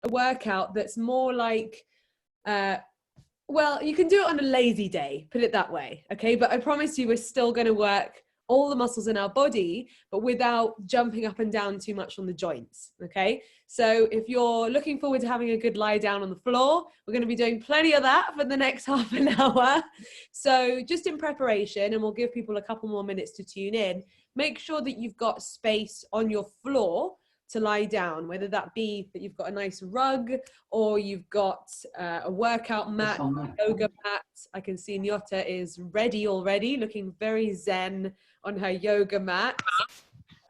a workout that's more like, well, you can do it on a lazy day, put it that way, okay? But I promise you, we're still going to work all the muscles in our body, but without jumping up and down too much on the joints, okay? So if you're looking forward to having a good lie down on the floor, we're going to be doing plenty of that for the next half an hour. So just in preparation, and we'll give people a couple more minutes to tune in, make sure that you've got space on your floor to lie down, whether that be that you've got a nice rug or you've got a workout mat, yoga mat. I can see Nyota is ready already, looking very zen on her yoga mat.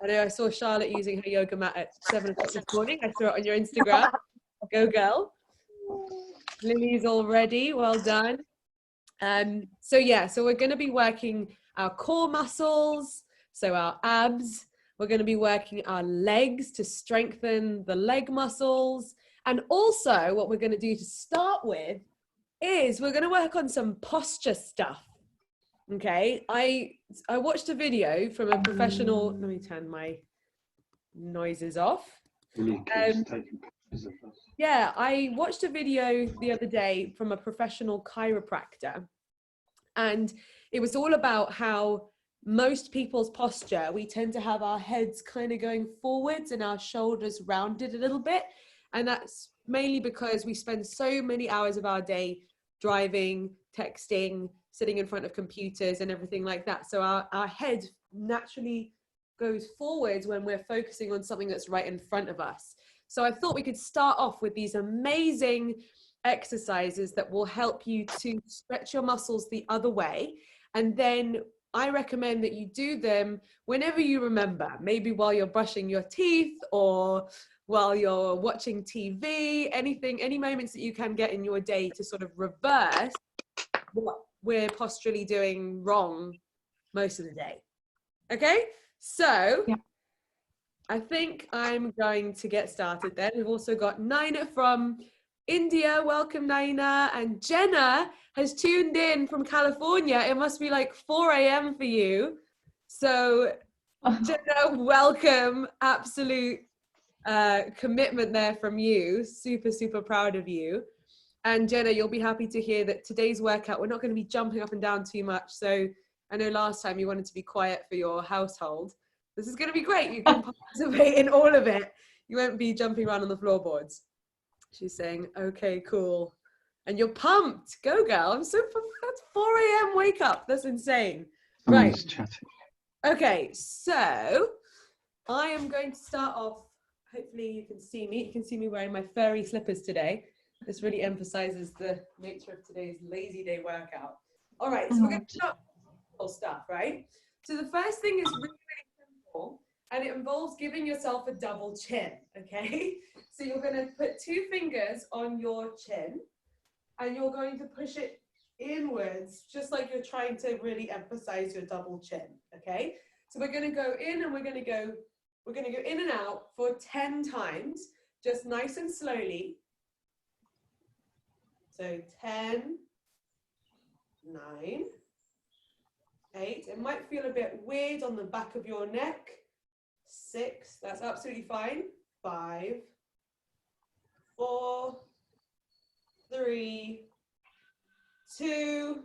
I know I saw Charlotte using her yoga mat at 7 o'clock this morning. I saw it on your Instagram. Go girl. Lily's all ready. Well done. So yeah, so we're going to be working our core muscles, so our abs. We're going to be working our legs to strengthen the leg muscles. And also what we're going to do to start with is we're going to work on some posture stuff. Okay. I watched a video from a professional, let me turn my noises off. Yeah, I watched a video the other day from a professional chiropractor, and it was all about how most people's posture, we tend to have our heads kind of going forwards and our shoulders rounded a little bit. And that's mainly because we spend so many hours of our day driving, texting, sitting in front of computers and everything like that. So our head naturally goes forwards when we're focusing on something that's right in front of us. So I thought we could start off with these amazing exercises that will help you to stretch your muscles the other way. And then I recommend that you do them whenever you remember, maybe while you're brushing your teeth or while you're watching TV, anything, any moments that you can get in your day to sort of reverse what we're posturally doing wrong most of the day. Okay, so yeah. I think I'm going to get started then. We've also got Naina from India. Welcome, Naina. And Jenna has tuned in from California. It must be like 4 a.m. for you. So Jenna, welcome. Absolute commitment there from you. Super, super proud of you. And Jenna, you'll be happy to hear that today's workout, we're not going to be jumping up and down too much. So I know last time you wanted to be quiet for your household. This is going to be great. You can participate in all of it. You won't be jumping around on the floorboards. She's saying, okay, cool. And you're pumped. Go, girl. I'm so pumped. That's 4 a.m. wake up. That's insane. Right. Okay, so I am going to start off. Hopefully you can see me. You can see me wearing my furry slippers today. This really emphasizes the nature of today's lazy day workout. All right, so we're going to start with stuff, right? So the first thing is really, really simple, and it involves giving yourself a double chin, okay? So you're going to put 2 fingers on your chin, and you're going to push it inwards, just like you're trying to really emphasize your double chin, okay? So we're going to go in and we're going to go in and out for 10 times, just nice and slowly. So 10, 9, 8. It might feel a bit weird on the back of your neck. 6, that's absolutely fine. 5, 4, 3, 2,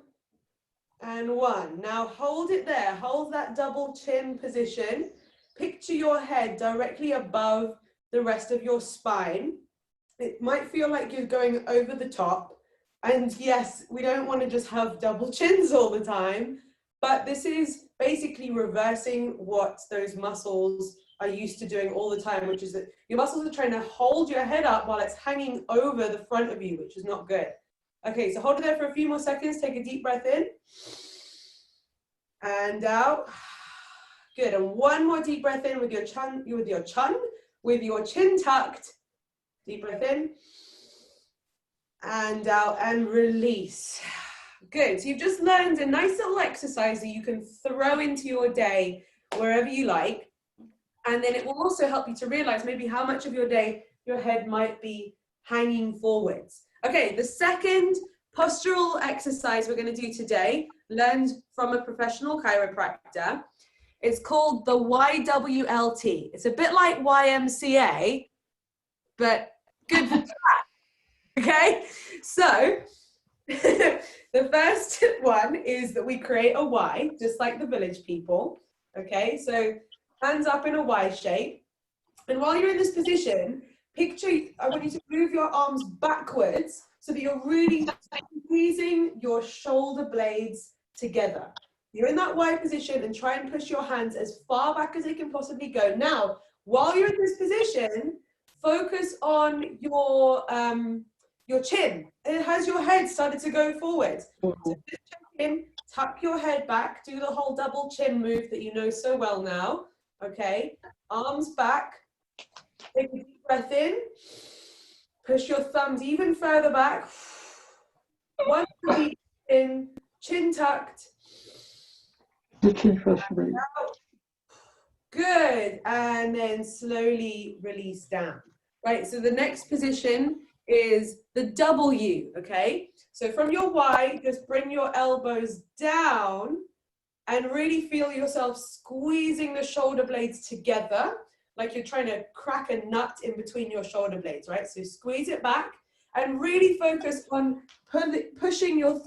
and 1. Now hold it there. Hold that double chin position. Picture your head directly above the rest of your spine. It might feel like you're going over the top. And yes, we don't want to just have double chins all the time, but this is basically reversing what those muscles are used to doing all the time, which is that your muscles are trying to hold your head up while it's hanging over the front of you, which is not good. Okay, so hold it there for a few more seconds. Take a deep breath in and out. Good, and one more deep breath in with your chin tucked. Deep breath in. And out and release. Good. So you've just learned a nice little exercise that you can throw into your day wherever you like. And then it will also help you to realize maybe how much of your day your head might be hanging forwards. Okay, the second postural exercise we're going to do today, learned from a professional chiropractor, is called the YWLT. It's a bit like YMCA, but Good for that. Okay, so the first one is that we create a Y, just like the village people. Okay, so hands up in a Y shape. And while you're in this position, I want you to move your arms backwards so that you're really squeezing your shoulder blades together. You're in that Y position and try and push your hands as far back as they can possibly go. Now, while you're in this position, focus on your chin. Has your head started to go forward? So just check in, tuck your head back, do the whole double chin move that you know so well now. Okay, arms back. Take a deep breath in. Push your thumbs even further back. One deep in, chin tucked. The chin first, right? Good. And then slowly release down. Right, so the next position is the W, okay? So from your Y, just bring your elbows down and really feel yourself squeezing the shoulder blades together, like you're trying to crack a nut in between your shoulder blades, right? So squeeze it back and really focus on pushing your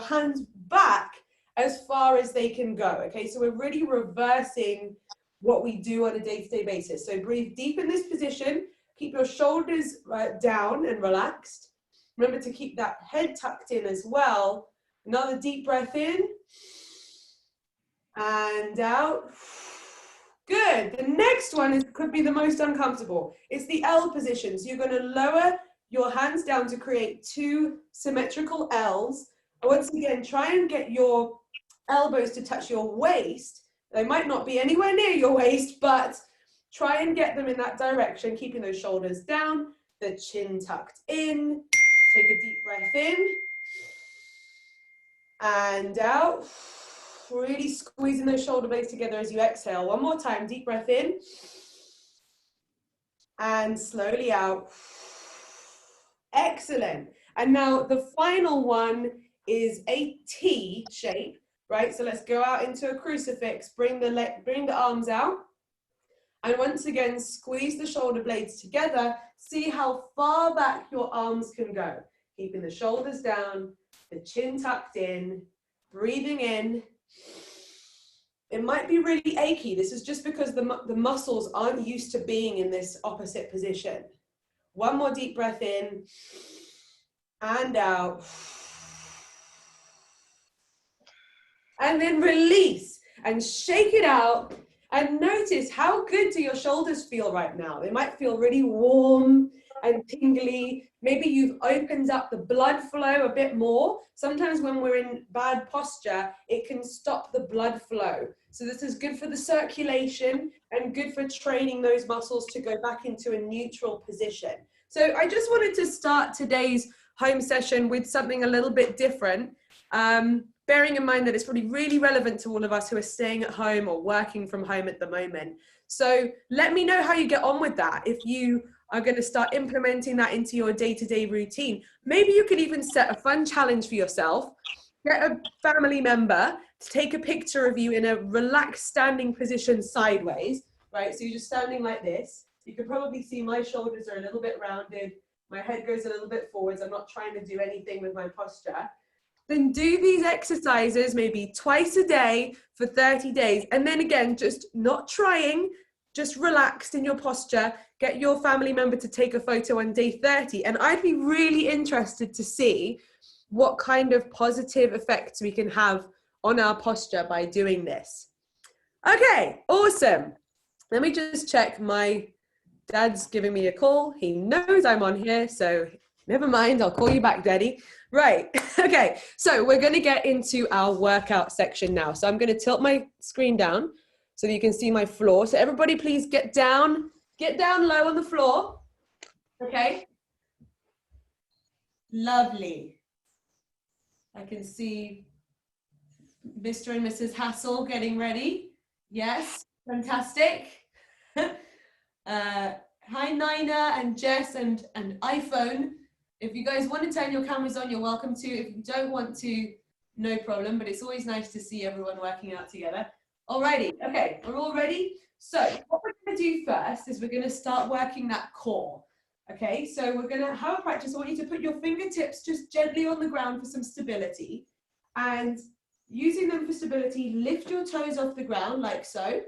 hands back as far as they can go, okay? So we're really reversing what we do on a day-to-day basis. So breathe deep in this position, keep your shoulders down and relaxed. Remember to keep that head tucked in as well. Another deep breath in and out. Good. The next one could be the most uncomfortable. It's the L position. So you're going to lower your hands down to create two symmetrical L's. Once again, try and get your elbows to touch your waist. They might not be anywhere near your waist, but try and get them in that direction, keeping those shoulders down, the chin tucked in. Take a deep breath in and out. Really squeezing those shoulder blades together as you exhale. One more time, deep breath in and slowly out. Excellent. And now the final one is a T shape, right? So let's go out into a crucifix, bring the arms out. And once again, squeeze the shoulder blades together. See how far back your arms can go. Keeping the shoulders down, the chin tucked in, breathing in. It might be really achy. This is just because the muscles aren't used to being in this opposite position. One more deep breath in and out. And then release and shake it out. And notice how good do your shoulders feel right now. They might feel really warm and tingly. Maybe you've opened up the blood flow a bit more. Sometimes when we're in bad posture, it can stop the blood flow. So this is good for the circulation and good for training those muscles to go back into a neutral position. So I just wanted to start today's home session with something a little bit different. Bearing in mind that it's probably really relevant to all of us who are staying at home or working from home at the moment. So let me know how you get on with that. If you are going to start implementing that into your day-to-day routine, maybe you could even set a fun challenge for yourself. Get a family member to take a picture of you in a relaxed standing position sideways, right? So you're just standing like this. You can probably see my shoulders are a little bit rounded. My head goes a little bit forwards. I'm not trying to do anything with my posture. Then do these exercises maybe twice a day for 30 days. And then again, just not trying, just relaxed in your posture. Get your family member to take a photo on day 30. And I'd be really interested to see what kind of positive effects we can have on our posture by doing this. Okay, awesome. Let me just check. My dad's giving me a call. He knows I'm on here, so never mind. I'll call you back, Daddy. Right. Okay. So we're going to get into our workout section now. So I'm going to tilt my screen down so that you can see my floor. So everybody please get down low on the floor. Okay. Lovely. I can see Mr. and Mrs. Hassel getting ready. Yes. Fantastic. Hi, Nina and Jess and iPhone. If you guys want to turn your cameras on, you're welcome to. If you don't want to, no problem, but it's always nice to see everyone working out together. Alrighty, okay, we're all ready? So what we're going to do first is we're going to start working that core, Okay, so we're gonna have a practice. I want you to put your fingertips just gently on the ground for some stability. And using them for stability, lift your toes off the ground like so.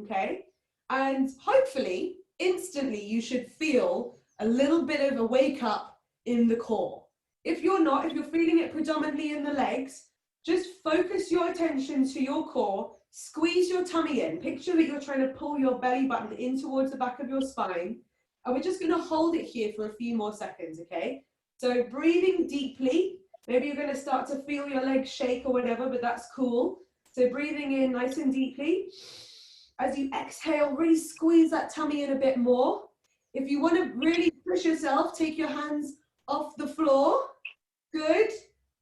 Okay, and hopefully, instantly, you should feel a little bit of a wake up in the core. If you're not, if you're feeling it predominantly in the legs, just focus your attention to your core, squeeze your tummy in. Picture that you're trying to pull your belly button in towards the back of your spine. And we're just going to hold it here for a few more seconds, okay? So breathing deeply. Maybe you're going to start to feel your legs shake or whatever, but that's cool. So breathing in nice and deeply. As you exhale, really squeeze that tummy in a bit more. If you want to really push yourself, take your hands off the floor. Good.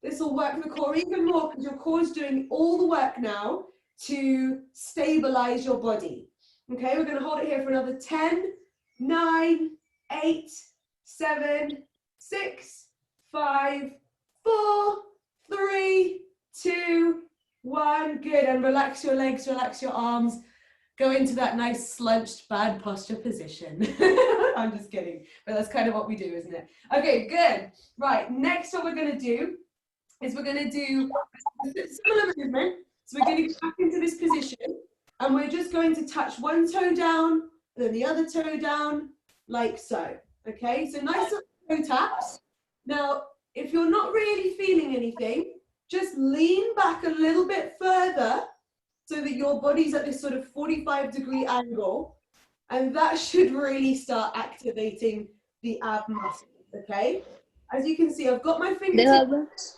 This will work the core even more because your core is doing all the work now to stabilize your body. Okay, we're going to hold it here for another 10, 9, 8, 7, 6, 5, 4, 3, 2, 1. Good. And relax your legs, relax your arms. Go into that nice slunched bad posture position. I'm just kidding, but that's kind of what we do, isn't it? Okay, good. Right, next what we're going to do is we're going to do a similar movement. So we're going to get back into this position and we're just going to touch one toe down, then the other toe down, like so. Okay, so nice toe taps. Now, if you're not really feeling anything, just lean back a little bit further so that your body's at this sort of 45-degree angle, and that should really start activating the ab muscles, okay? As you can see, I've got my fingertips.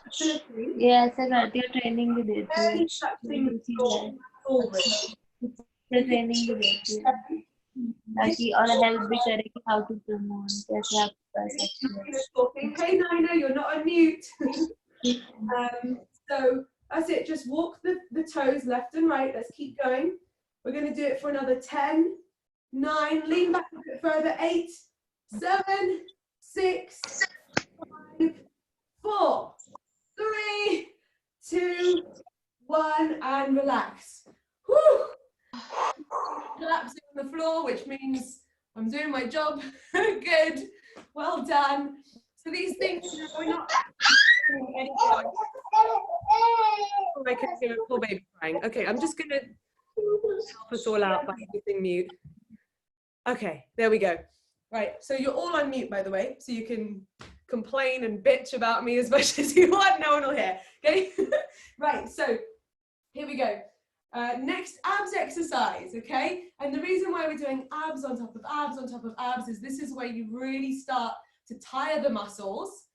Yes, I got your training with it. Training with it. Taki और help भी करेगी how to promote कैसे आप कर सकते हैं. Hey Nina, you're not on mute. So that's it. Just walk the toes left and right. Let's keep going. We're going to do it for another 10, 9. Lean back a bit further. 8, 7, 6, 5, 4, 3, 2, 1, and relax. Whew. Collapsing on the floor, which means I'm doing my job. Good. Well done. So these things, we're not any oh, my poor baby crying. Okay, I'm just gonna help us all out by using mute. Okay, there we go. Right, so you're all on mute, by the way, so you can complain and bitch about me as much as you want. No one will hear. Okay. Right, so here we go. Next, abs exercise, okay? And the reason why we're doing abs on top of abs on top of abs is this is where you really start to tire the muscles.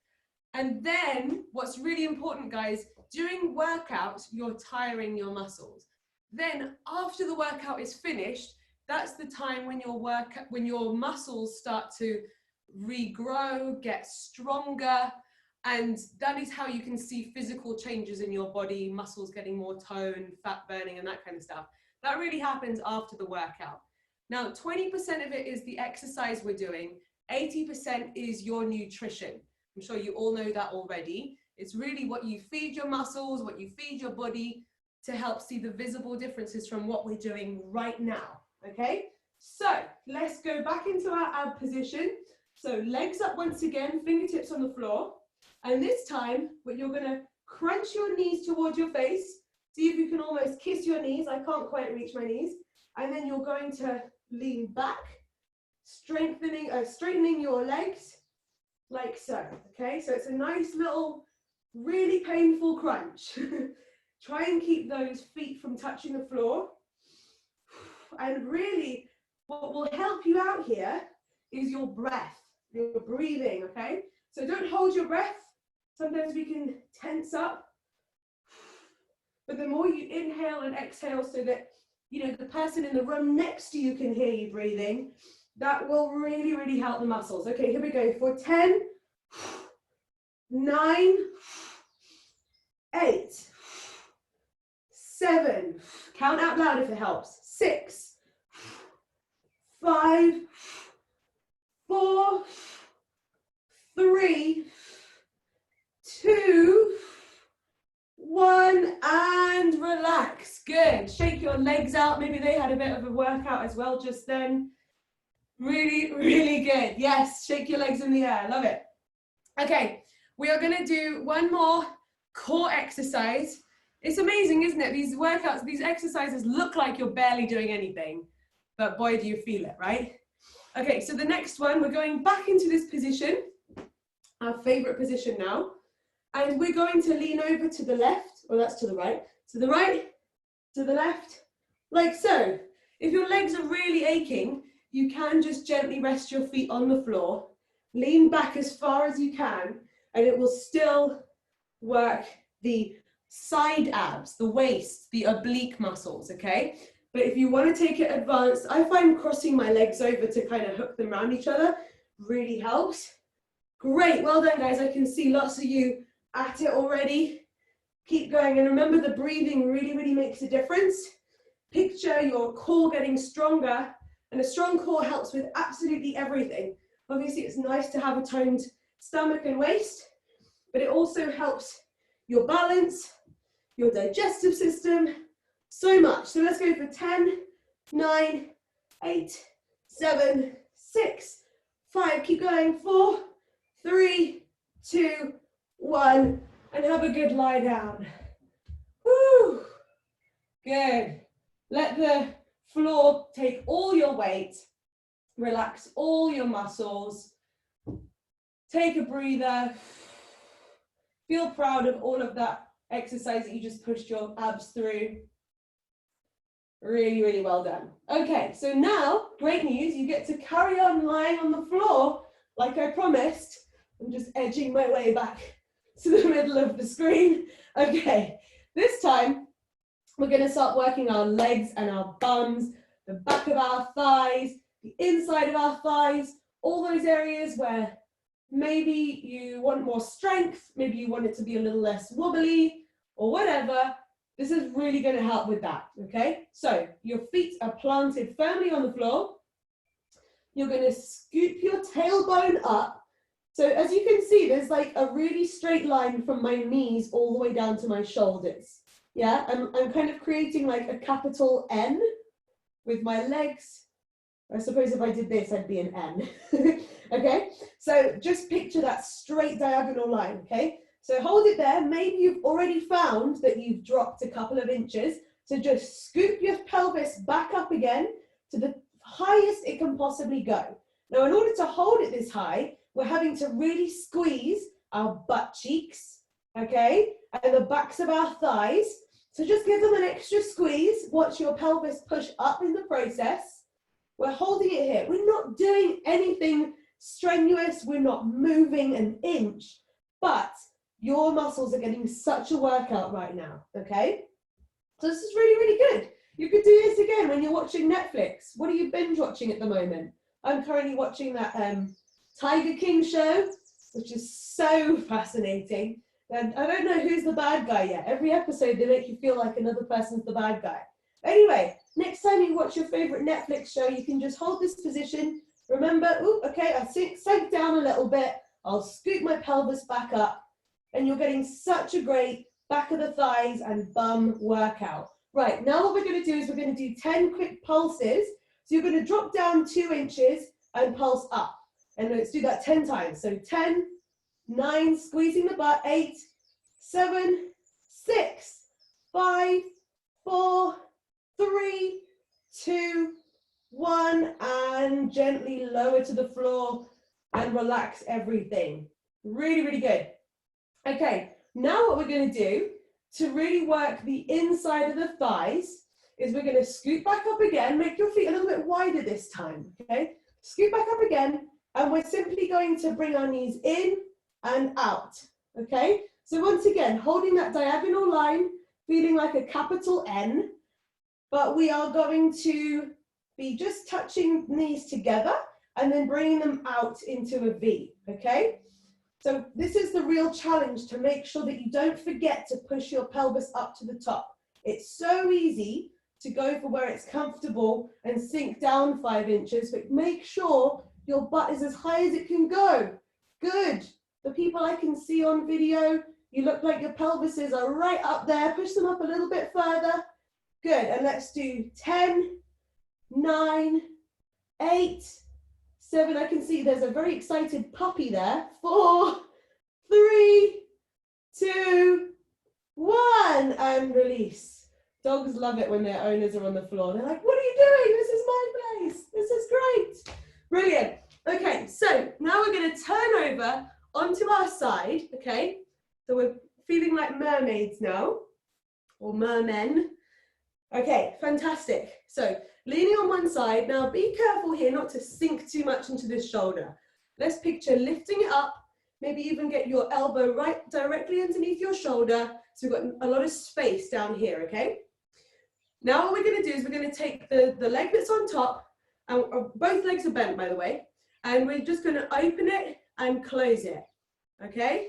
And then what's really important, guys, during workouts, you're tiring your muscles. Then after the workout is finished, that's the time when your muscles start to regrow, get stronger. And that is how you can see physical changes in your body, muscles getting more tone, fat burning, and that kind of stuff. That really happens after the workout. Now, 20% of it is the exercise we're doing. 80% is your nutrition. I'm sure you all know that already. It's really what you feed your muscles, what you feed your body to help see the visible differences from what we're doing right now, okay? So let's go back into our ab position. So legs up once again, fingertips on the floor. And this time, you're going to crunch your knees towards your face. See if you can almost kiss your knees. I can't quite reach my knees. And then you're going to lean back, straightening your legs like so. Okay, so it's a nice little, really painful crunch. Try and keep those feet from touching the floor. And really, what will help you out here is your breath, your breathing, okay? So don't hold your breath. Sometimes we can tense up. But the more you inhale and exhale so that, you know, the person in the room next to you can hear you breathing, that will really, really help the muscles. Okay, here we go. For 10, 9, 8, 7, count out loud if it helps. 6, 5, 4, 3, 2, 1, and relax. Good. Shake your legs out. Maybe they had a bit of a workout as well just then. Really, really good. Yes, shake your legs in the air. Love it. Okay, we are going to do one more core exercise. It's amazing, isn't it? These workouts, these exercises look like you're barely doing anything, but boy, do you feel it, right? Okay, so the next one, we're going back into this position, our favorite position now, and we're going to lean over to the left, or that's to the right, to the right, to the left, like so. If your legs are really aching, you can just gently rest your feet on the floor, lean back as far as you can, and it will still work the side abs, the waist, the oblique muscles, okay? But if you want to take it advanced, I find crossing my legs over to kind of hook them around each other really helps. Great, well done guys. I can see lots of you at it already. Keep going, and remember the breathing really, really makes a difference. Picture your core getting stronger, and a strong core helps with absolutely everything. Obviously, it's nice to have a toned stomach and waist, but it also helps your balance, your digestive system, so much. So let's go for 10, 9, 8, 7, 6, 5. Keep going. 4, 3, 2, 1. And have a good lie down. Woo! Good. Let the floor take all your weight. Relax all your muscles. Take a breather. Feel proud of all of that exercise that you just pushed your abs through. Really, really well done. Okay, so now, great news, you get to carry on lying on the floor like I promised. I'm just edging my way back to the middle of the screen. Okay, this time we're going to start working our legs and our bums, the back of our thighs, the inside of our thighs, all those areas where maybe you want more strength, maybe you want it to be a little less wobbly or whatever. This is really going to help with that, okay? So your feet are planted firmly on the floor. You're going to scoop your tailbone up. So as you can see, there's like a really straight line from my knees all the way down to my shoulders. Yeah, I'm kind of creating like a capital N with my legs. I suppose if I did this, I'd be an N. Okay, so just picture that straight diagonal line, okay? So hold it there. Maybe you've already found that you've dropped a couple of inches. So just scoop your pelvis back up again to the highest it can possibly go. Now, in order to hold it this high, we're having to really squeeze our butt cheeks, okay? And the backs of our thighs. So just give them an extra squeeze. Watch your pelvis push up in the process. We're holding it here. We're not doing anything strenuous. We're not moving an inch, but your muscles are getting such a workout right now, okay? So this is really, really good. You could do this again when you're watching Netflix. What are you binge watching at the moment? I'm currently watching that Tiger King show, which is so fascinating. And I don't know who's the bad guy yet. Every episode, they make you feel like another person's the bad guy. Anyway, next time you watch your favorite Netflix show, you can just hold this position. Remember, ooh, okay, I sank down a little bit. I'll scoop my pelvis back up. And you're getting such a great back of the thighs and bum workout. Right, now what we're going to do is we're going to do 10 quick pulses. So you're going to drop down 2 inches and pulse up. And let's do that 10 times. So 10, 9, squeezing the butt, 8, 7, 6, 5, 4, 3, 2, 1, and gently lower to the floor and relax everything. Really, really good. Okay, now what we're going to do to really work the inside of the thighs is we're going to scoot back up again, make your feet a little bit wider this time, okay? Scoot back up again, and we're simply going to bring our knees in and out, okay? So once again, holding that diagonal line, feeling like a capital N, but we are going to be just touching knees together and then bringing them out into a V, okay? So this is the real challenge, to make sure that you don't forget to push your pelvis up to the top. It's so easy to go for where it's comfortable and sink down 5 inches, but make sure your butt is as high as it can go. Good. The people I can see on video, you look like your pelvises are right up there. Push them up a little bit further. Good. And let's do 10, 9, 8, 7. I can see there's a very excited puppy there. 4, 3, 2, 1, and release. Dogs love it when their owners are on the floor. They're like, what are you doing? This is my place. This is great. Brilliant. Okay, so now we're going to turn over onto our side, okay? So we're feeling like mermaids now, or mermen. Okay, fantastic. So leaning on one side. Now be careful here not to sink too much into this shoulder. Let's picture lifting it up, maybe even get your elbow right directly underneath your shoulder. So we've got a lot of space down here, okay? Now what we're going to do is we're going to take the leg that's on top, and both legs are bent, by the way, and we're just going to open it and close it, okay?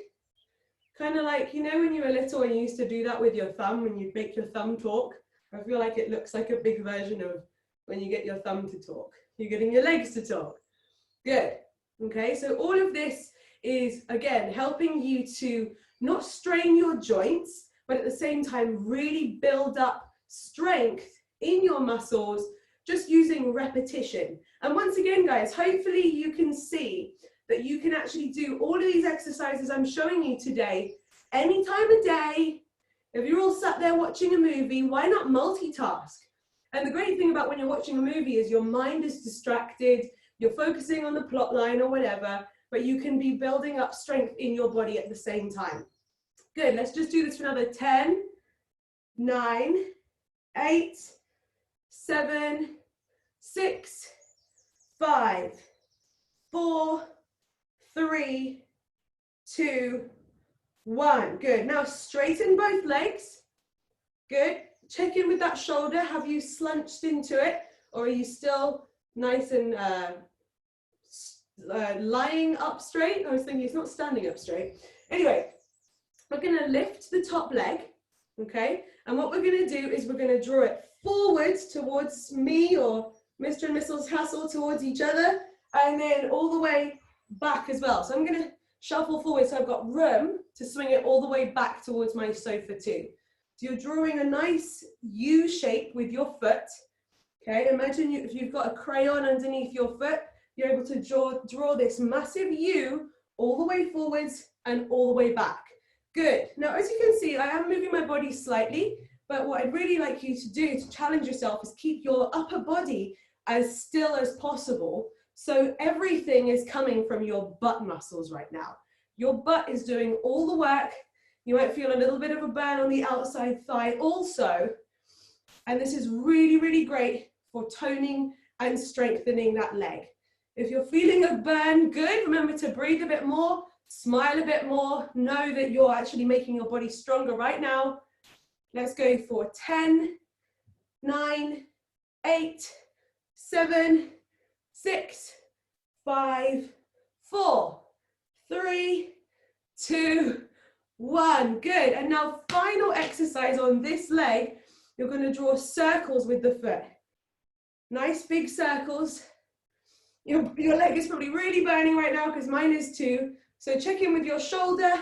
Kind of like, you know, when you were little and you used to do that with your thumb, when you'd make your thumb talk. I feel like it looks like a big version of when you get your thumb to talk. You're getting your legs to talk. Good. Okay, so all of this is, again, helping you to not strain your joints, but at the same time really build up strength in your muscles, just using repetition. And once again, guys, hopefully you can see that you can actually do all of these exercises I'm showing you today, any time of day. If you're all sat there watching a movie, why not multitask? And the great thing about when you're watching a movie is your mind is distracted, you're focusing on the plot line or whatever, but you can be building up strength in your body at the same time. Good, let's just do this for another 10, 9, 8, 7, 6, 5, 4, 3, 2, 1. Good. Now straighten both legs. Good. Check in with that shoulder. Have you slunched into it, or are you still nice and lying up straight? I was thinking it's not standing up straight. Anyway, we're going to lift the top leg. Okay. And what we're going to do is we're going to draw it forwards towards me, or Mr. and Mrs. Hassel, towards each other, and then all the way back as well. So I'm going to shuffle forward so I've got room to swing it all the way back towards my sofa too. So you're drawing a nice U shape with your foot. Okay, imagine if you've got a crayon underneath your foot, you're able to draw this massive U all the way forwards and all the way back. Good. Now, as you can see, I am moving my body slightly, but what I'd really like you to do to challenge yourself is keep your upper body as still as possible. So everything is coming from your butt muscles right now. Your butt is doing all the work. You might feel a little bit of a burn on the outside thigh also. And this is really, really great for toning and strengthening that leg. If you're feeling a burn, good. Remember to breathe a bit more, smile a bit more. Know that you're actually making your body stronger right now. Let's go for 10, 9, 8, 7, 6, 5, 4, 3, 2, 1. Good. And now final exercise on this leg. You're going to draw circles with the foot. Nice big circles. Your leg is probably really burning right now because mine is too. So check in with your shoulder.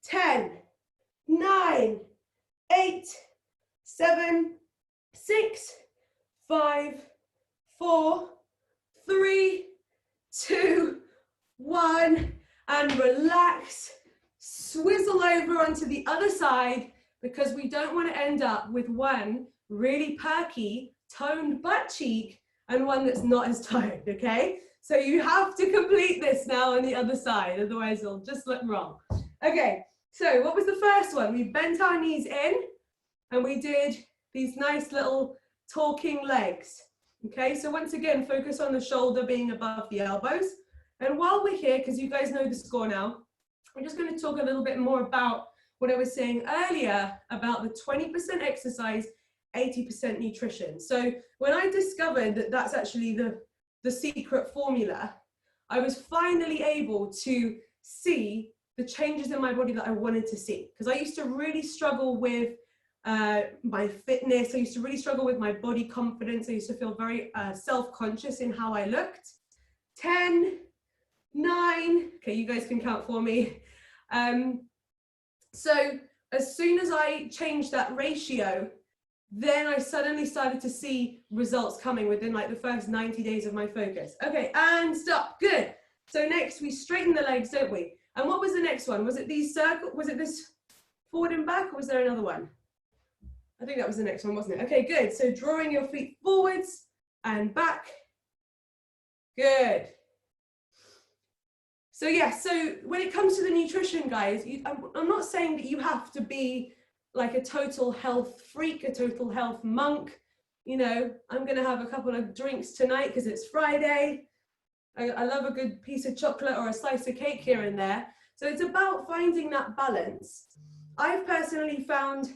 10, 9, 8, 7, 6, 5, 4, 3, 2, 1. And relax. Swizzle over onto the other side, because we don't want to end up with one really perky, toned butt cheek and one that's not as toned, okay? So you have to complete this now on the other side, otherwise it'll just look wrong. Okay, so what was the first one? We bent our knees in and we did these nice little talking legs. Okay, so once again, focus on the shoulder being above the elbows. And while we're here, because you guys know the score now, I'm just going to talk a little bit more about what I was saying earlier about the 20% exercise, 80% nutrition. So when I discovered that that's actually the secret formula, I was finally able to see the changes in my body that I wanted to see. Because I used to really struggle with my fitness. I used to really struggle with my body confidence. I used to feel very self-conscious in how I looked. 10, 9, okay, you guys can count for me. So as soon as I changed that ratio, then I suddenly started to see results coming within like the first 90 days of my focus. Okay, and stop. Good. So next we straighten the legs, don't we? And what was the next one? Was it these circles? Was it this forward and back, or was there another one? I think that was the next one, wasn't it? Okay, good. So drawing your feet forwards and back. Good. So yeah, so when it comes to the nutrition, guys, I'm not saying that you have to be like a total health freak, a total health monk. You know, I'm gonna have a couple of drinks tonight because it's Friday. I love a good piece of chocolate or a slice of cake here and there. So it's about finding that balance. I've personally found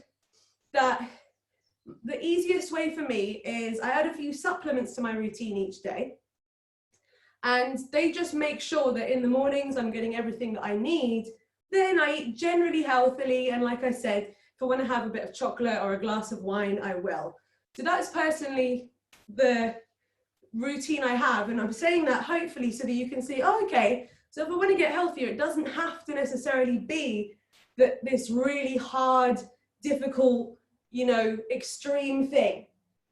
that the easiest way for me is I add a few supplements to my routine each day. And they just make sure that in the mornings I'm getting everything that I need. Then I eat generally healthily. And like I said, if I want to have a bit of chocolate or a glass of wine, I will. So that's personally the routine I have. And I'm saying that hopefully so that you can see, oh, okay, so if I want to get healthier, it doesn't have to necessarily be that this really hard, difficult, you know, extreme thing.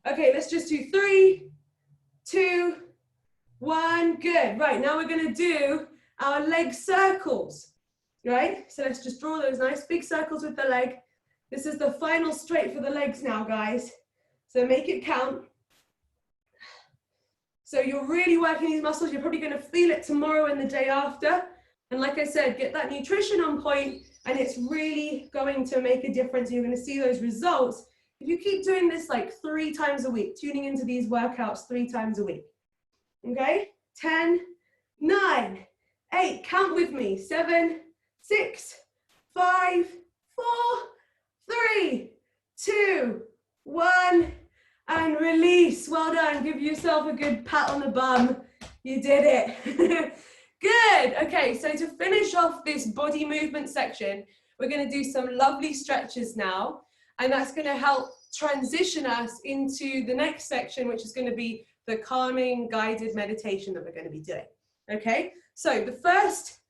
Okay, let's just do 3, 2, 1, good. Right, now we're gonna do our leg circles, right? So let's just draw those nice big circles with the leg. This is the final straight for the legs now, guys. So make it count. So you're really working these muscles. You're probably gonna feel it tomorrow and the day after. And like I said, get that nutrition on point and it's really going to make a difference. You're gonna see those results. If you keep doing this like 3 times a week, tuning into these workouts 3 times a week. Okay, 10, 9, 8, count with me, 7, 6, 5, 4, 3, 2, 1, and release. Well done, give yourself a good pat on the bum. You did it. Good, okay, so to finish off this body movement section, we're gonna do some lovely stretches now, and that's gonna help transition us into the next section, which is gonna be the calming guided meditation that we're going to be doing. Okay, so the first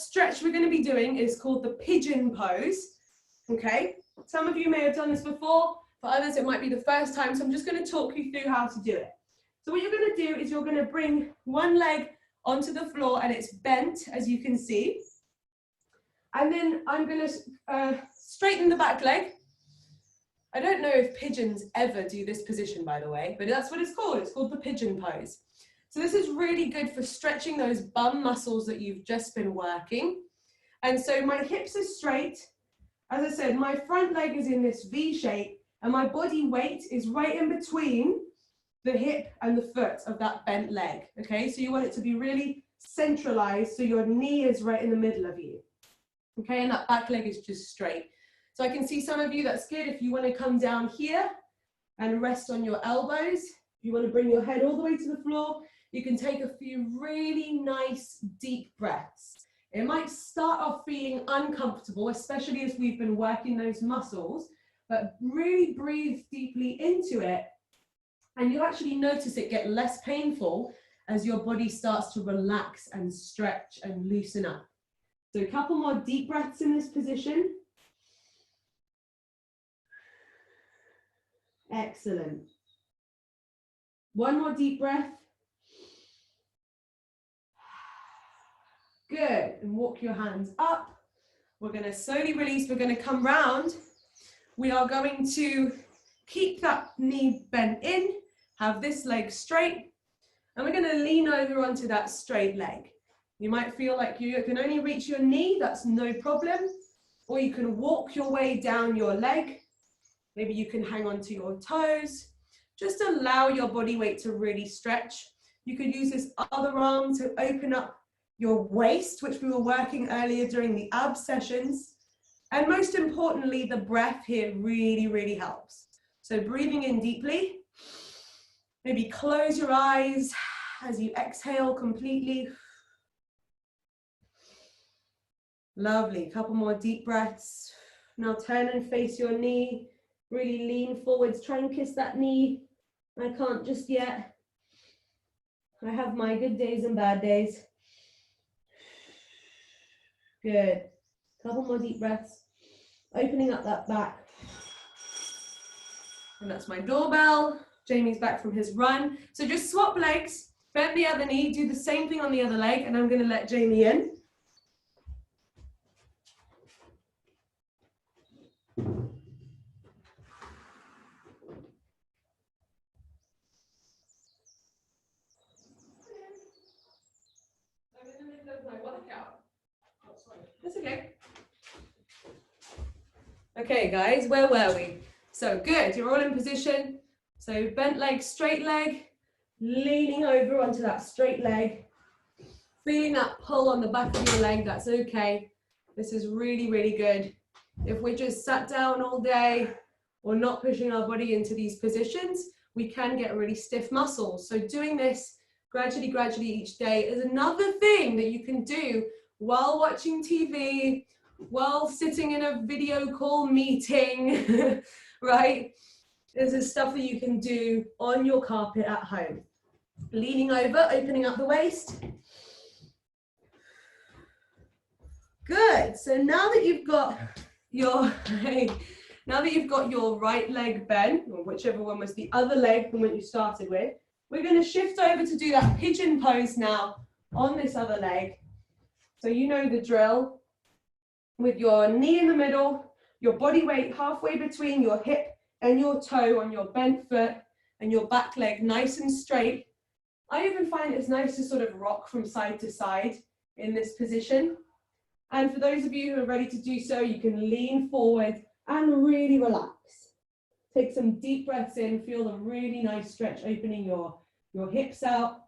stretch we're going to be doing is called the pigeon pose. Okay, some of you may have done this before, for others it might be the first time, so I'm just going to talk you through how to do it. So what you're going to do is you're going to bring one leg onto the floor and it's bent, as you can see, and then I'm going to straighten the back leg. I don't know if pigeons ever do this position, by the way, but that's what it's called. It's called the pigeon pose. So this is really good for stretching those bum muscles that you've just been working. And so my hips are straight. As I said, my front leg is in this V shape and my body weight is right in between the hip and the foot of that bent leg. Okay, so you want it to be really centralized so your knee is right in the middle of you. Okay, and that back leg is just straight. So I can see some of you, that's good. If you want to come down here and rest on your elbows, if you want to bring your head all the way to the floor, you can take a few really nice deep breaths. It might start off feeling uncomfortable, especially as we've been working those muscles, but really breathe deeply into it and you'll actually notice it get less painful as your body starts to relax and stretch and loosen up. So a couple more deep breaths in this position. Excellent. One more deep breath. Good. And walk your hands up. We're going to slowly release. We're going to come round. We are going to keep that knee bent in, have this leg straight, and we're going to lean over onto that straight leg. You might feel like you can only reach your knee. That's no problem. Or you can walk your way down your leg. Maybe you can hang on to your toes. Just allow your body weight to really stretch. You could use this other arm to open up your waist, which we were working earlier during the abs sessions. And most importantly, the breath here really, really helps. So breathing in deeply. Maybe close your eyes as you exhale completely. Lovely. Couple more deep breaths. Now turn and face your knee. Really lean forwards, try and kiss that knee. I can't just yet. I have my good days and bad days. Good. Couple more deep breaths. Opening up that back. And that's my doorbell. Jamie's back from his run. So just swap legs, bend the other knee, do the same thing on the other leg, and I'm going to let Jamie in. That's okay. Okay, guys, where were we? So good, you're all in position. So bent leg, straight leg, leaning over onto that straight leg, feeling that pull on the back of your leg, that's okay. This is really, really good. If we're just sat down all day or not pushing our body into these positions, we can get really stiff muscles. So doing this gradually each day is another thing that you can do while watching TV, while sitting in a video call meeting, right? This is stuff that you can do on your carpet at home. Leaning over, opening up the waist. Good. So now that you've got your right leg bent, or whichever one was the other leg from what you started with, we're going to shift over to do that pigeon pose now on this other leg. So you know the drill. With your knee in the middle, your body weight halfway between your hip and your toe on your bent foot, and your back leg nice and straight. I even find it's nice to sort of rock from side to side in this position. And for those of you who are ready to do so, you can lean forward and really relax. Take some deep breaths in, feel the really nice stretch opening your hips out.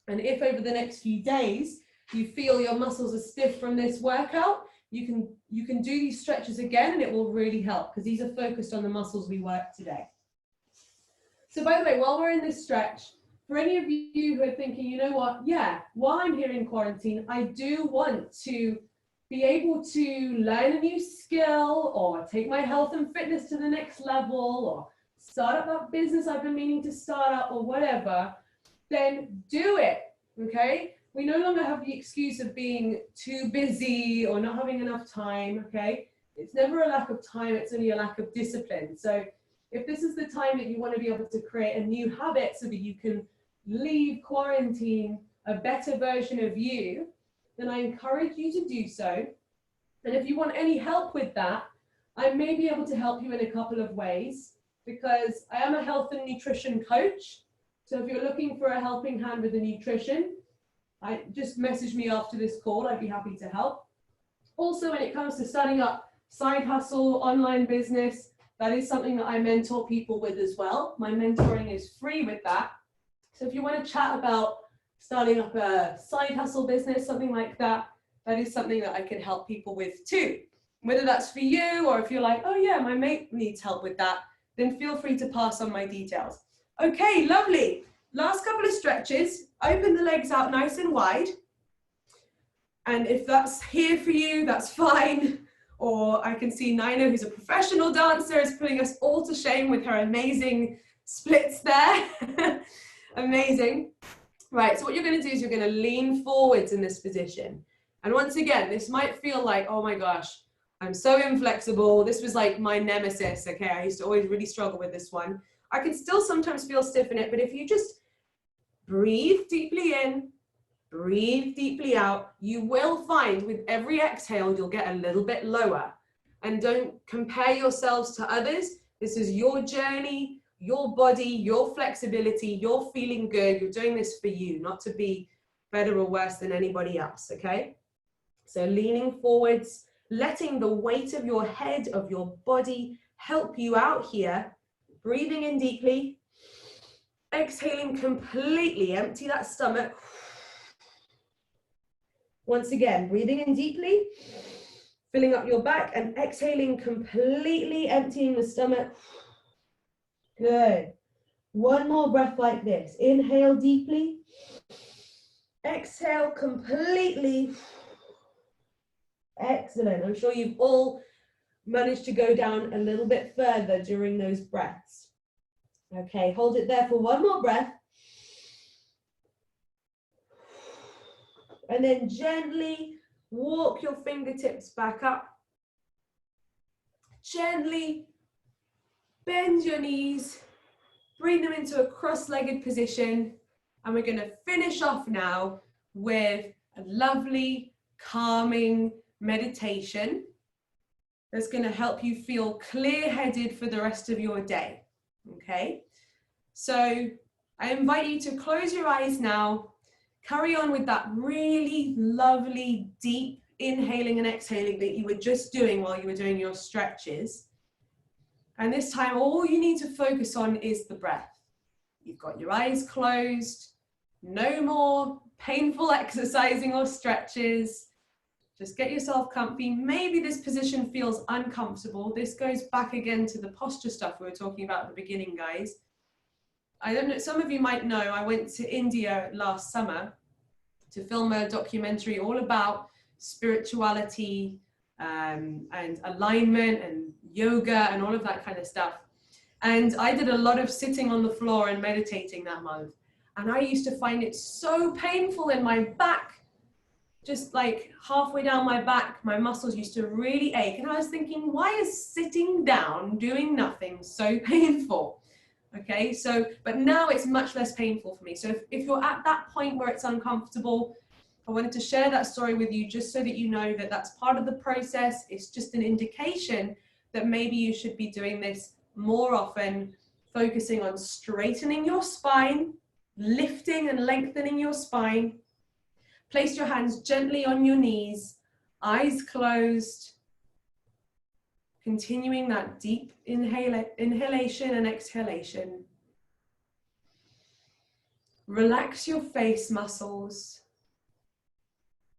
And if over the next few days, you feel your muscles are stiff from this workout, you can do these stretches again and it will really help because these are focused on the muscles we worked today. So by the way, while we're in this stretch, for any of you who are thinking, you know what, yeah, while I'm here in quarantine, I do want to be able to learn a new skill or take my health and fitness to the next level or start up that business I've been meaning to start up or whatever, then do it, okay? We no longer have the excuse of being too busy or not having enough time, okay? It's never a lack of time, it's only a lack of discipline. So if this is the time that you want to be able to create a new habit so that you can leave quarantine a better version of you, then I encourage you to do so. And if you want any help with that, I may be able to help you in a couple of ways because I am a health and nutrition coach. So if you're looking for a helping hand with the nutrition, just message me after this call, I'd be happy to help. Also, when it comes to starting up side hustle, online business, that is something that I mentor people with as well. My mentoring is free with that. So if you want to chat about starting up a side hustle business, something like that, that is something that I can help people with too. Whether that's for you or if you're like, oh yeah, my mate needs help with that, then feel free to pass on my details. Okay, lovely. Last couple of stretches. Open the legs out nice and wide. And if that's here for you, that's fine. Or I can see Nina, who's a professional dancer, is putting us all to shame with her amazing splits there. Amazing. Right, so what you're going to do is you're going to lean forwards in this position. And once again, this might feel like, oh my gosh, I'm so inflexible. This was like my nemesis, okay? I used to always really struggle with this one. I can still sometimes feel stiff in it, but if you just breathe deeply in, breathe deeply out, you will find with every exhale, you'll get a little bit lower. And don't compare yourselves to others. This is your journey, your body, your flexibility, you're feeling good. You're doing this for you, not to be better or worse than anybody else, okay? So leaning forwards, letting the weight of your head, of your body help you out here. Breathing in deeply, exhaling completely, empty that stomach. Once again, breathing in deeply, filling up your back and exhaling completely, emptying the stomach. Good. One more breath like this. Inhale deeply, exhale completely. Excellent. I'm sure you've all managed to go down a little bit further during those breaths. Okay, hold it there for one more breath. And then gently walk your fingertips back up. Gently bend your knees, bring them into a cross-legged position, and we're going to finish off now with a lovely, calming meditation that's going to help you feel clear-headed for the rest of your day, okay? So I invite you to close your eyes now, carry on with that really lovely, deep inhaling and exhaling that you were just doing while you were doing your stretches. And this time, all you need to focus on is the breath. You've got your eyes closed, no more painful exercising or stretches. Just get yourself comfy. Maybe this position feels uncomfortable. This goes back again to the posture stuff we were talking about at the beginning, guys. I don't know, some of you might know, I went to India last summer to film a documentary all about spirituality and alignment and yoga and all of that kind of stuff. And I did a lot of sitting on the floor and meditating that month. And I used to find it so painful in my back, just like halfway down my back, my muscles used to really ache. And I was thinking, why is sitting down doing nothing so painful? Okay, so, but now it's much less painful for me. So if you're at that point where it's uncomfortable, I wanted to share that story with you just so that you know that that's part of the process. It's just an indication that maybe you should be doing this more often, focusing on straightening your spine, lifting and lengthening your spine. Place your hands gently on your knees, eyes closed, continuing that deep inhalation and exhalation. Relax your face muscles.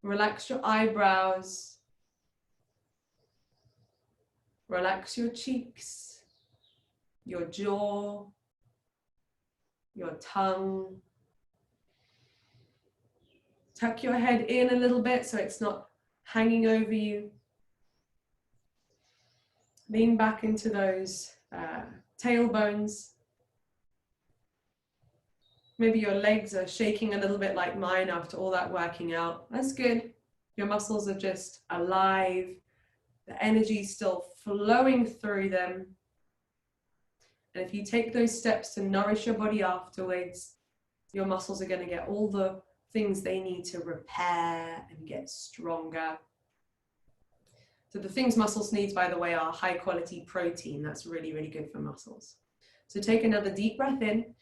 Relax your eyebrows. Relax your cheeks, your jaw, your tongue. Tuck your head in a little bit so it's not hanging over you. Lean back into those tailbones. Maybe your legs are shaking a little bit like mine after all that working out. That's good. Your muscles are just alive. The energy is still flowing through them. And if you take those steps to nourish your body afterwards, your muscles are going to get all the things they need to repair and get stronger. So the things muscles need, by the way, are high quality protein. That's really, really good for muscles. So take another deep breath in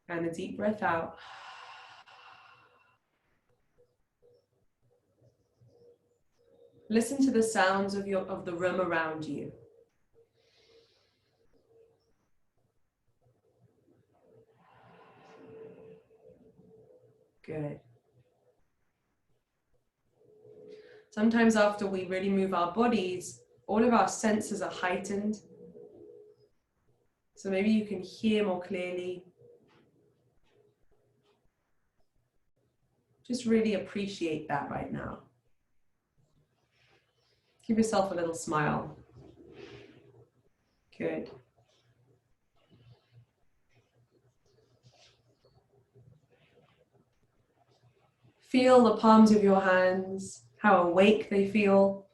and a deep breath out. Listen to the sounds of the room around you. Good. Sometimes after we really move our bodies, all of our senses are heightened. So maybe you can hear more clearly. Just really appreciate that right now. Give yourself a little smile. Good. Feel the palms of your hands, how awake they feel.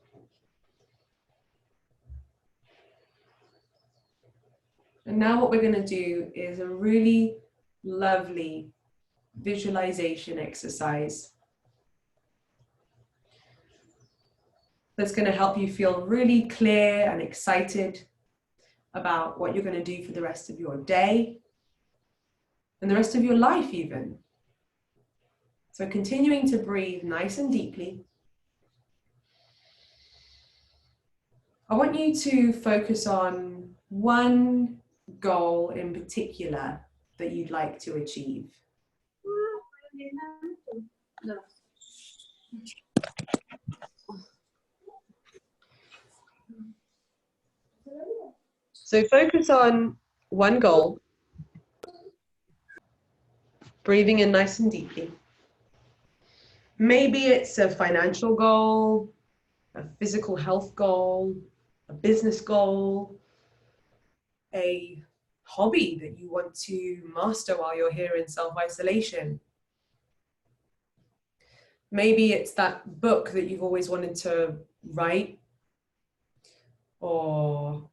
And now what we're going to do is a really lovely visualization exercise that's going to help you feel really clear and excited about what you're going to do for the rest of your day and the rest of your life even. So continuing to breathe nice and deeply. I want you to focus on one goal in particular that you'd like to achieve. So focus on one goal, breathing in nice and deeply. Maybe it's a financial goal, a physical health goal, a business goal, a hobby that you want to master while you're here in self-isolation. Maybe it's that book that you've always wanted to write, or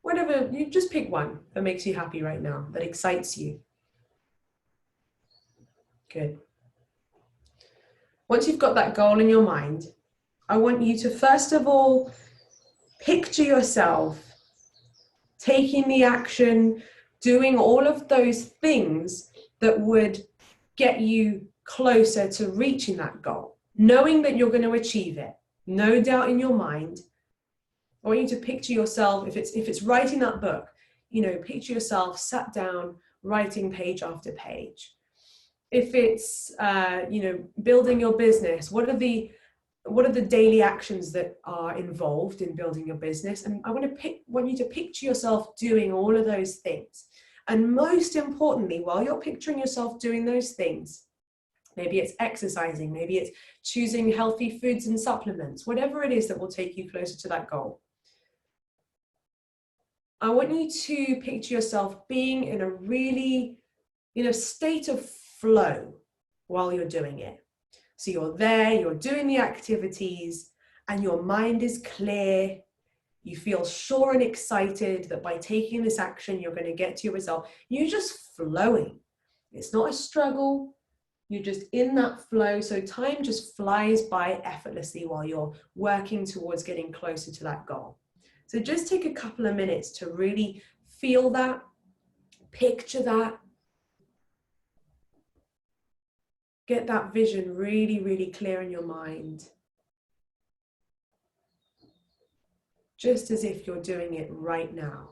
whatever, you just pick one that makes you happy right now, that excites you. Good. Once you've got that goal in your mind, I want you to first of all picture yourself taking the action, doing all of those things that would get you closer to reaching that goal, knowing that you're going to achieve it, no doubt in your mind. I want you to picture yourself, if it's writing that book, you know, picture yourself sat down writing page after page. If it's you know, building your business, what are the daily actions that are involved in building your business? And I want you to picture yourself doing all of those things. And most importantly, while you're picturing yourself doing those things, maybe it's exercising, maybe it's choosing healthy foods and supplements, whatever it is that will take you closer to that goal. I want you to picture yourself being in a really, state of flow while you're doing it. So you're there, you're doing the activities, and your mind is clear. You feel sure and excited that by taking this action, you're going to get to your result. You're just flowing. It's not a struggle. You're just in that flow. So time just flies by effortlessly while you're working towards getting closer to that goal. So just take a couple of minutes to really feel that, picture that, get that vision really, really clear in your mind. Just as if you're doing it right now.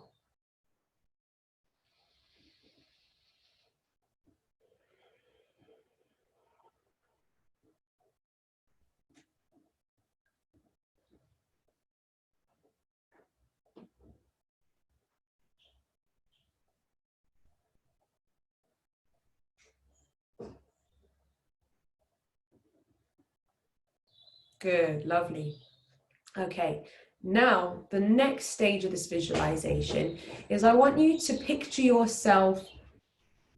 Good, lovely. Okay, now the next stage of this visualization is I want you to picture yourself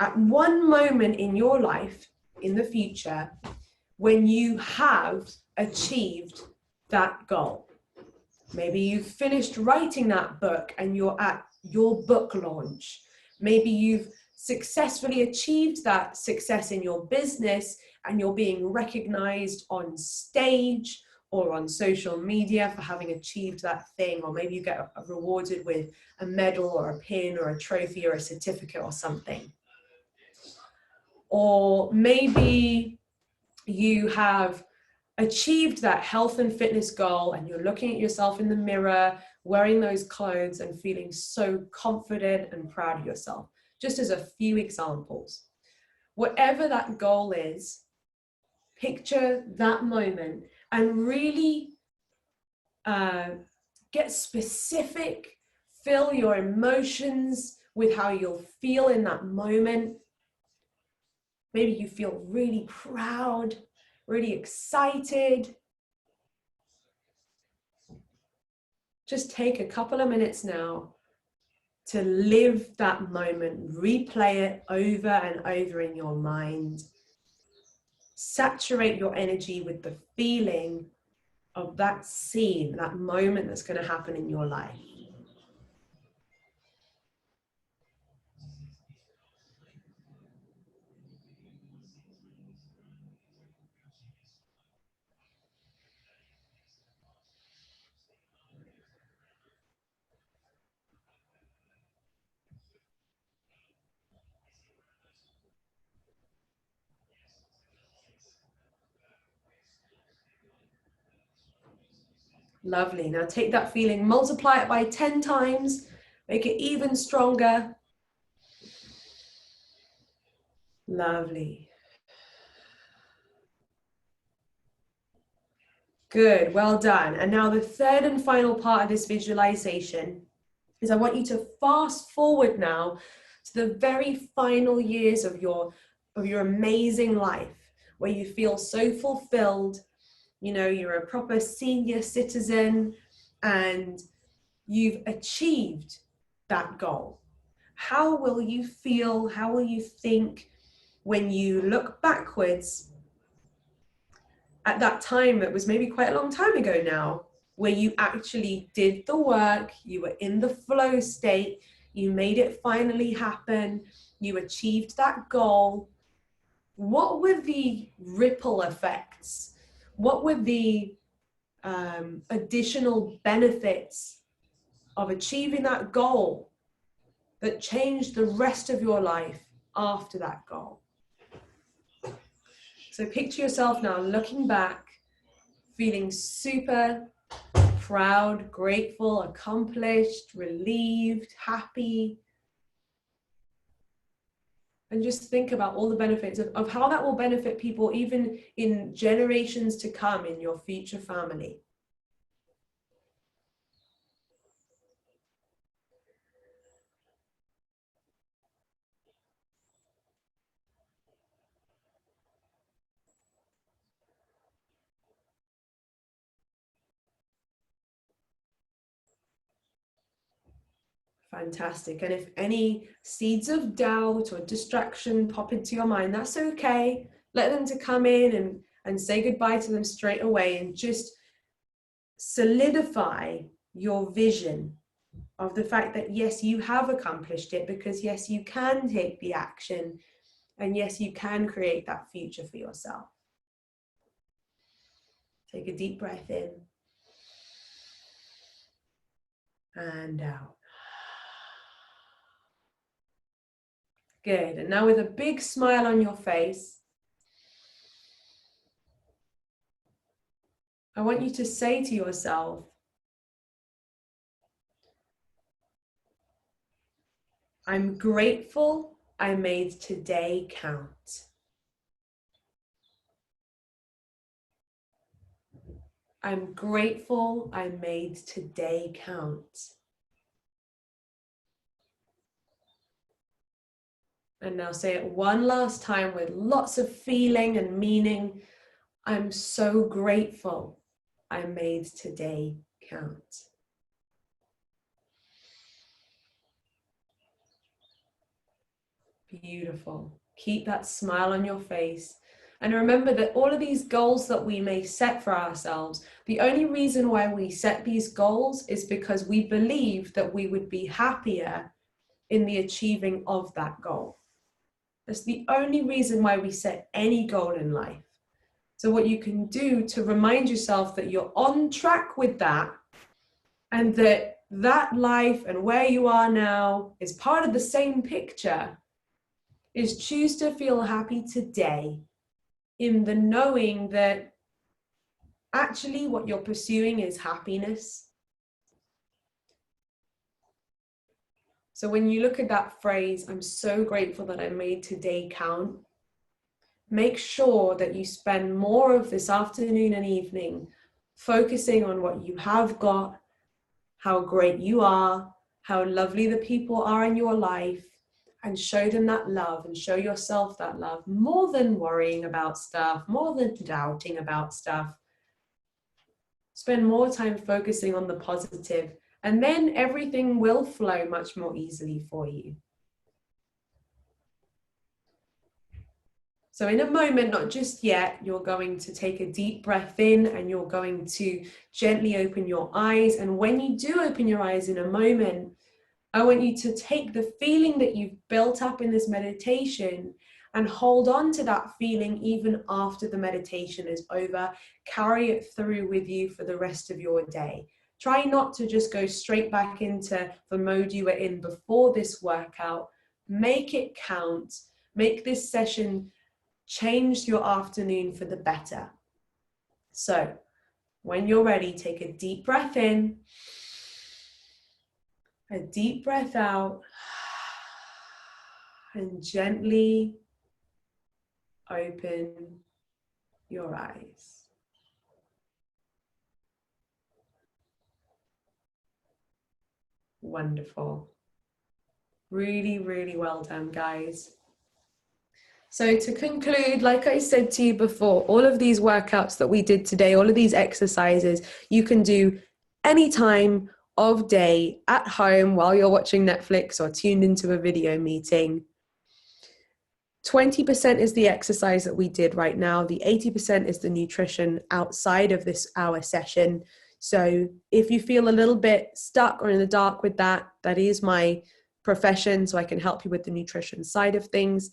at one moment in your life in the future when you have achieved that goal. Maybe you've finished writing that book and you're at your book launch. Maybe you've successfully achieved that success in your business and you're being recognized on stage or on social media for having achieved that thing, or maybe you get rewarded with a medal or a pin or a trophy or a certificate or something. Or maybe you have achieved that health and fitness goal and you're looking at yourself in the mirror, wearing those clothes and feeling so confident and proud of yourself. Just as a few examples. Whatever that goal is, picture that moment and really get specific, fill your emotions with how you'll feel in that moment. Maybe you feel really proud, really excited. Just take a couple of minutes now to live that moment, replay it over and over in your mind. Saturate your energy with the feeling of that scene, that moment that's going to happen in your life. Lovely. Now take that feeling, multiply it by 10 times, make it even stronger. Lovely. Good, well done. And now the third and final part of this visualization is I want you to fast forward now to the very final years of your amazing life, where you feel so fulfilled. You're a proper senior citizen and you've achieved that goal. How will you feel? How will you think when you look backwards at that time that was maybe quite a long time ago now, where you actually did the work, you were in the flow state, you made it finally happen, you achieved that goal, what were the ripple effects? What were the additional benefits of achieving that goal that changed the rest of your life after that goal? So picture yourself now looking back, feeling super proud, grateful, accomplished, relieved, happy. And just think about all the benefits of how that will benefit people even in generations to come in your future family. Fantastic. And if any seeds of doubt or distraction pop into your mind, that's okay. Let them to come in and say goodbye to them straight away, and just solidify your vision of the fact that yes, you have accomplished it, because yes, you can take the action, and yes, you can create that future for yourself. Take a deep breath in and out. Good. And now with a big smile on your face, I want you to say to yourself, I'm grateful I made today count. I'm grateful I made today count. And now say it one last time with lots of feeling and meaning. I'm so grateful I made today count. Beautiful. Keep that smile on your face. And remember that all of these goals that we may set for ourselves, the only reason why we set these goals is because we believe that we would be happier in the achieving of that goal. That's the only reason why we set any goal in life. So what you can do to remind yourself that you're on track with that, and that that life and where you are now is part of the same picture, is choose to feel happy today in the knowing that actually what you're pursuing is happiness. So when you look at that phrase, I'm so grateful that I made today count, make sure that you spend more of this afternoon and evening focusing on what you have got, how great you are, how lovely the people are in your life, and show them that love and show yourself that love, more than worrying about stuff, more than doubting about stuff. Spend more time focusing on the positive, and then everything will flow much more easily for you. So in a moment, not just yet, you're going to take a deep breath in, and you're going to gently open your eyes. And when you do open your eyes in a moment, I want you to take the feeling that you've built up in this meditation and hold on to that feeling even after the meditation is over. Carry it through with you for the rest of your day. Try not to just go straight back into the mode you were in before this workout. Make it count. Make this session change your afternoon for the better. So when you're ready, take a deep breath in, a deep breath out, and gently open your eyes. Wonderful. Really, really well done, guys. So to conclude, like I said to you before, all of these workouts that we did today, all of these exercises, you can do any time of day at home while you're watching Netflix or tuned into a video meeting. 20% is the exercise that we did right now. The 80% is the nutrition outside of this hour session. So if you feel a little bit stuck or in the dark with that, that is my profession. So I can help you with the nutrition side of things,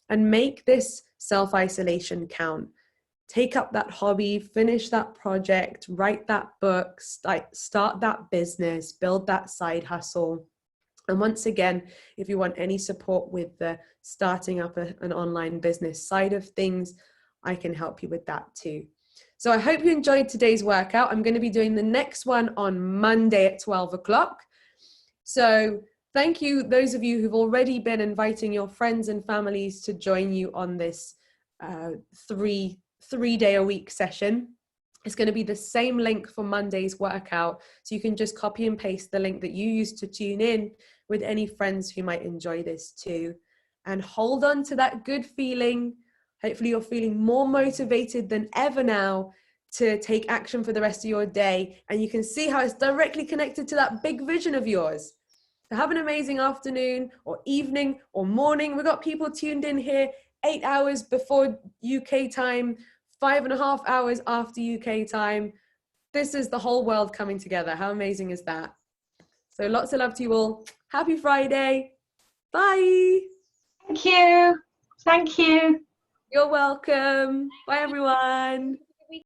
and make this self-isolation count. Take up that hobby, finish that project, write that book, start that business, build that side hustle. And once again, if you want any support with the starting up an online business side of things, I can help you with that too. So I hope you enjoyed today's workout. I'm going to be doing the next one on Monday at 12 o'clock. So thank you, those of you who've already been inviting your friends and families to join you on this three-day-a-week session. It's going to be the same link for Monday's workout. So you can just copy and paste the link that you used to tune in with any friends who might enjoy this too. And hold on to that good feeling. Hopefully you're feeling more motivated than ever now to take action for the rest of your day. And you can see how it's directly connected to that big vision of yours. So have an amazing afternoon or evening or morning. We've got people tuned in here 8 hours before UK time, 5.5 hours after UK time. This is the whole world coming together. How amazing is that? So lots of love to you all. Happy Friday. Bye. Thank you. Thank you. You're welcome. Bye, everyone.